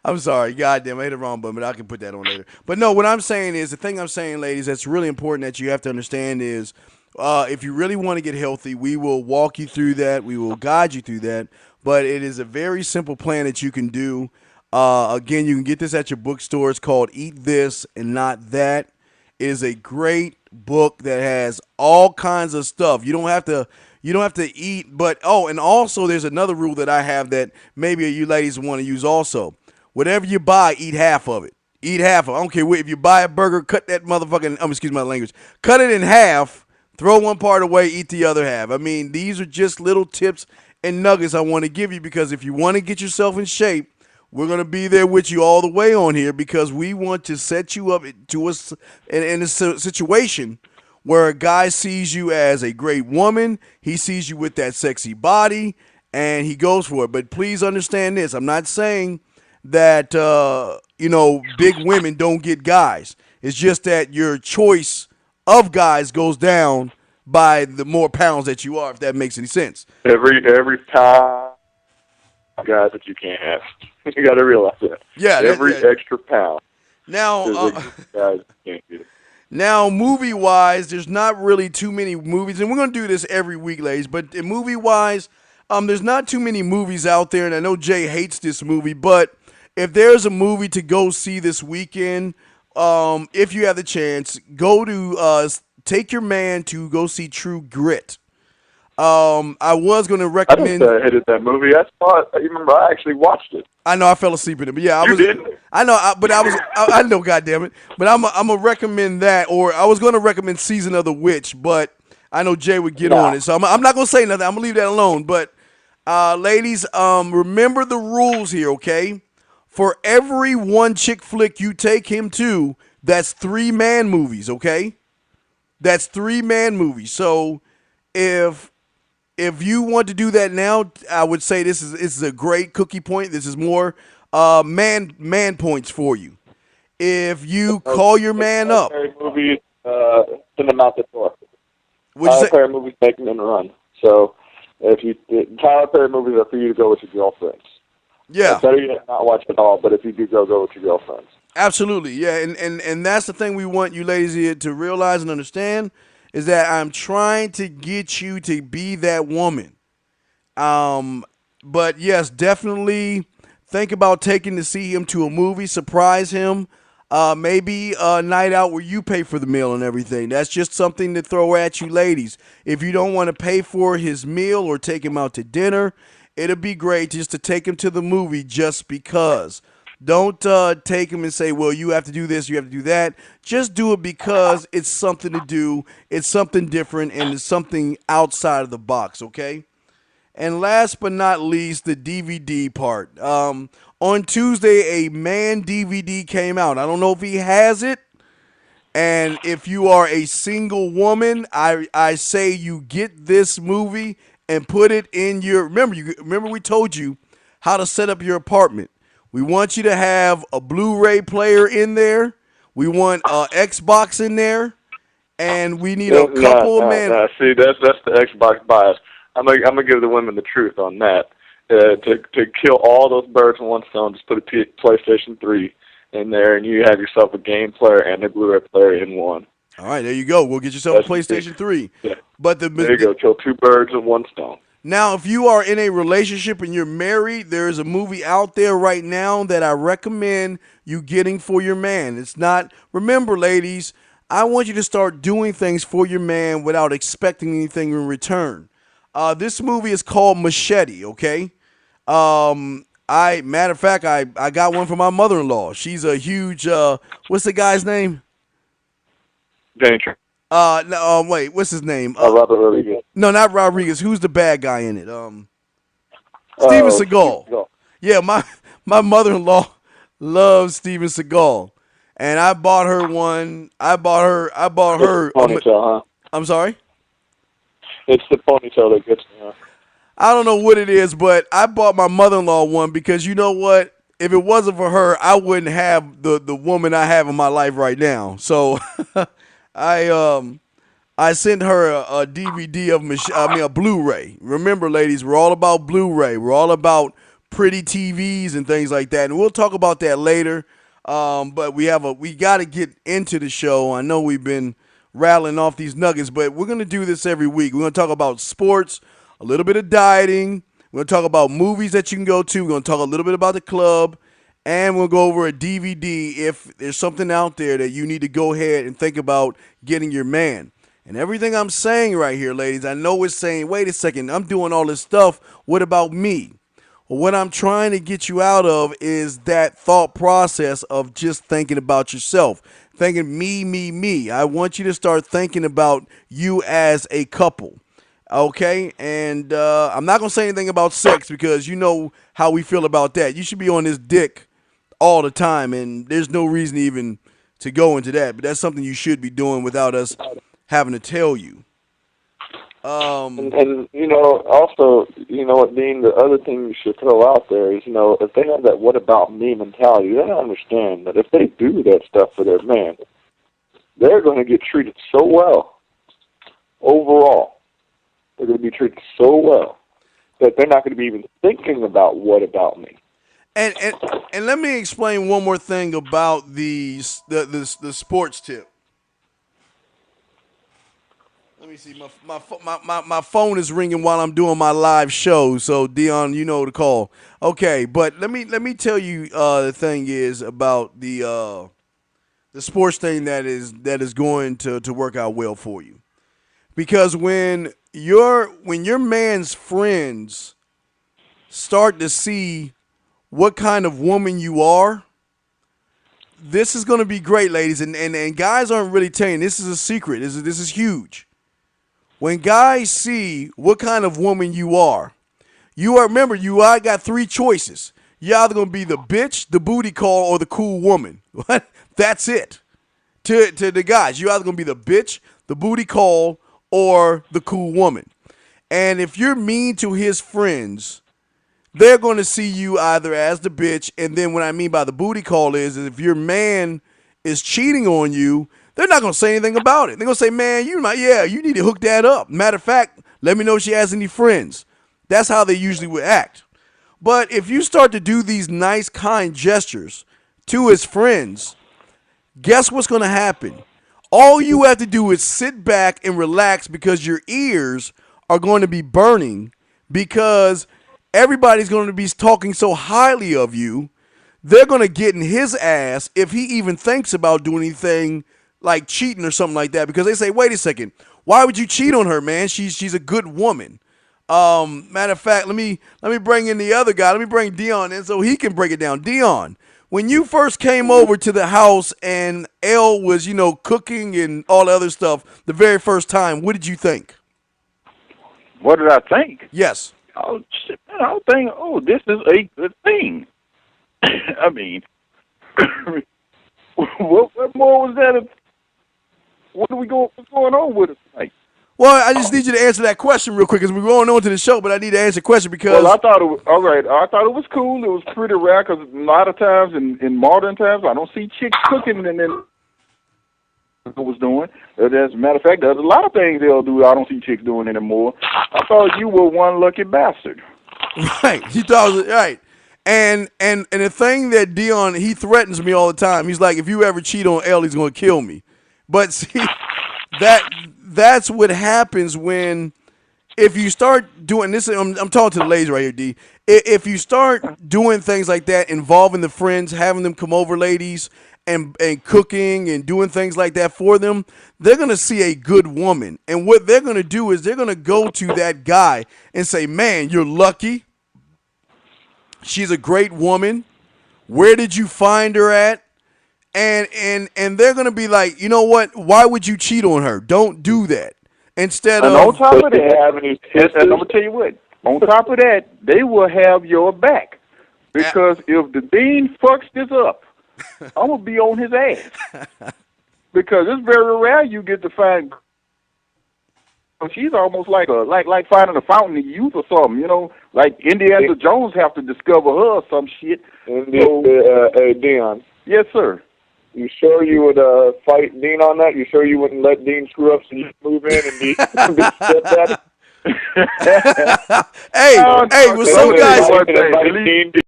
I'm sorry. Goddamn, I hit the wrong button, but I can put that on later. But no, what I'm saying is the thing I'm saying, ladies, that's really important that you have to understand is if you really want to get healthy, we will walk you through that. We will guide you through that. But it is a very simple plan that you can do. Again, you can get this at your bookstore. It's called Eat This and Not That. It is a great book that has all kinds of stuff. You don't have to eat, but and also there's another rule that I have that maybe you ladies want to use also. Whatever you buy, eat half of it. Eat half of it. I don't care if you buy a burger, cut that motherfucking excuse my language. Cut it in half, throw one part away, eat the other half. I mean, these are just little tips and nuggets I want to give you because if you want to get yourself in shape, we're going to be there with you all the way on here because we want to set you up to us in a situation where a guy sees you as a great woman, he sees you with that sexy body, and he goes for it. But please understand this. I'm not saying that, big women don't get guys. It's just that your choice of guys goes down by the more pounds that you are, if that makes any sense. Every pound guy that you can't have. You got to realize that. Yeah. Every extra pound Now, is a guy you can't get. Now, movie wise, there's not really too many movies, and we're gonna do this every week, ladies. But in movie wise, there's not too many movies out there, and I know Jay hates this movie, but if there's a movie to go see this weekend, if you have the chance, go to take your man to go see True Grit. I was gonna I didn't recommend. say I hated that movie. I saw it. You remember? I actually watched it. I know I fell asleep in it, but yeah, I You was. didn't? I know, but I was. I know, goddamn it. But I'm gonna recommend that, or I was gonna recommend Season of the Witch, but I know Jay would get on it, so I'm not gonna say nothing. I'm gonna leave that alone. But ladies, remember the rules here, okay? For every one chick flick you take him to, that's 3-man movies, okay? That's 3-man movies. So if you want to do that now, I would say this is a great cookie point. This is more man points for you. If you call your man up, Tyler Perry movies send them out the door. would you Tyler say? Perry movies make them run. So Tyler Perry movies are for you to go with your girlfriends. Yeah, Better yet, not watch it all. But if you do go with your girlfriends. absolutely. Yeah, and that's the thing we want you ladies here to realize and understand is that I'm trying to get you to be that woman. But yes, definitely think about taking to see him to a movie, surprise him. Maybe a night out where you pay for the meal and everything. That's just something to throw at you, ladies. If you don't want to pay for his meal or take him out to dinner, it'll be great just to take him to the movie just because. Don't take him and say, well, you have to do this, you have to do that. Just do it because it's something to do, it's something different, and it's something outside of the box, okay? And last but not least, the DVD part. On Tuesday, a man DVD came out. I don't know if he has it. And if you are a single woman, I say you get this movie and put it in your. Remember we told you how to set up your apartment. We want you to have a Blu-ray player in there. We want Xbox in there, and we need a couple of men. No. See, that's the Xbox bias. I'm gonna give the women the truth on that. To kill all those birds with one stone, just put a PlayStation 3 in there, and you have yourself a game player and a Blu-ray player in one. All right, there you go. We'll get yourself a PlayStation 3. Yeah. But There you go. Kill 2 birds with one stone. Now, if you are in a relationship and you're married, there's a movie out there right now that I recommend you getting for your man. It's not, remember, ladies, I want you to start doing things for your man without expecting anything in return. This movie is called Machete, okay? Matter of fact, I got one for my mother-in-law. She's a huge, what's the guy's name? Danger. No, wait, what's his name? Robert Rodriguez. No, not Rodriguez. Who's the bad guy in it? Steven Seagal. Yeah, my mother-in-law loves Steven Seagal, and I bought her one. I bought her. Ponytail, huh? I'm sorry. It's the ponytail that gets me, huh? I don't know what it is, but I bought my mother-in-law one because you know what? If it wasn't for her, I wouldn't have the woman I have in my life right now. So I sent her a DVD of a Blu-ray. Remember, ladies, we're all about Blu-ray. We're all about pretty TVs and things like that. And we'll talk about that later. But we got to get into the show. I know we've been rattling off these nuggets, but we're going to do this every week. We're going to talk about sports, a little bit of dieting. We're going to talk about movies that you can go to. We're going to talk a little bit about the club, and we'll go over a DVD if there's something out there that you need to go ahead and think about getting your man. And everything I'm saying right here, ladies, I know it's saying, wait a second, I'm doing all this stuff. What about me? Well, what I'm trying to get you out of is that thought process of just thinking about yourself, thinking me, me, me. I want you to start thinking about you as a couple, okay? And I'm not going to say anything about sex because you know how we feel about that. You should be on this dick all the time, and there's no reason even to go into that. But that's something you should be doing without us having to tell you. And you know, also, you know what, Dean, the other thing you should throw out there is, you know, if they have that what about me mentality, they don't understand that if they do that stuff for their man, they're going to get treated so well. Overall, they're going to be treated so well that they're not going to be even thinking about what about me. And let me explain one more thing about the sports tip. Let me see. My phone is ringing while I'm doing my live show. So Dion, you know the call. Okay, but let me tell you the thing is about the sports thing that is going to work out well for you, because when your man's friends start to see what kind of woman you are, this is going to be great, ladies, and guys aren't really telling. This is a secret. This is huge. When guys see what kind of woman you are, remember, I got three choices. You're either going to be the bitch, the booty call, or the cool woman. What? That's it. To the guys, you're either going to be the bitch, the booty call, or the cool woman. And if you're mean to his friends, they're going to see you either as the bitch, and then what I mean by the booty call is if your man is cheating on you, they're not going to say anything about it. They're going to say, man, you need to hook that up. Matter of fact, let me know if she has any friends. That's how they usually would act. But if you start to do these nice, kind gestures to his friends, guess what's going to happen? All you have to do is sit back and relax because your ears are going to be burning because everybody's going to be talking so highly of you. They're going to get in his ass if he even thinks about doing anything like cheating or something like that, because they say, wait a second, why would you cheat on her, man? She's a good woman. Matter of fact, let me bring in the other guy. Let me bring Dion in so he can break it down. Dion, when you first came over to the house and Elle was, cooking and all the other stuff the very first time, what did you think? What did I think? Yes. Oh, shit, man, I was thinking, this is a good thing. I mean, what more was that? What's going on with it? Like, well, I just need you to answer that question real quick because we're going on to the show, but I need to answer the question because... Well, I thought it was, all right, I thought it was cool. It was pretty rare because a lot of times in modern times, I don't see chicks cooking and then was doing. As a matter of fact, there's a lot of things they'll do I don't see chicks doing anymore. I thought you were one lucky bastard. Right. You thought it was, right. And the thing that Dion, he threatens me all the time. He's like, if you ever cheat on Elle, he's going to kill me. But see, that's what happens if you start doing this. I'm talking to the ladies right here, D. If you start doing things like that, involving the friends, having them come over, ladies, and cooking and doing things like that for them, they're going to see a good woman. And what they're going to do is they're going to go to that guy and say, man, you're lucky. She's a great woman. Where did you find her at? And they're going to be like, you know what? Why would you cheat on her? Don't do that. Instead and of... on top of that, and I'm going to tell you what, on top of that, they will have your back. Because if the dean fucks this up, I'm going to be on his ass. Because it's very rare you get to find... She's almost like finding a fountain of youth or something, like Indiana Jones have to discover her or some shit. Hey, Dion. Yes, sir. You sure you would fight Dean on that? You sure you wouldn't let Dean screw up so you move in and be stepdaddy? Hey, Oh, hey, no, well, no, some no, guys. no, no, no, no, no,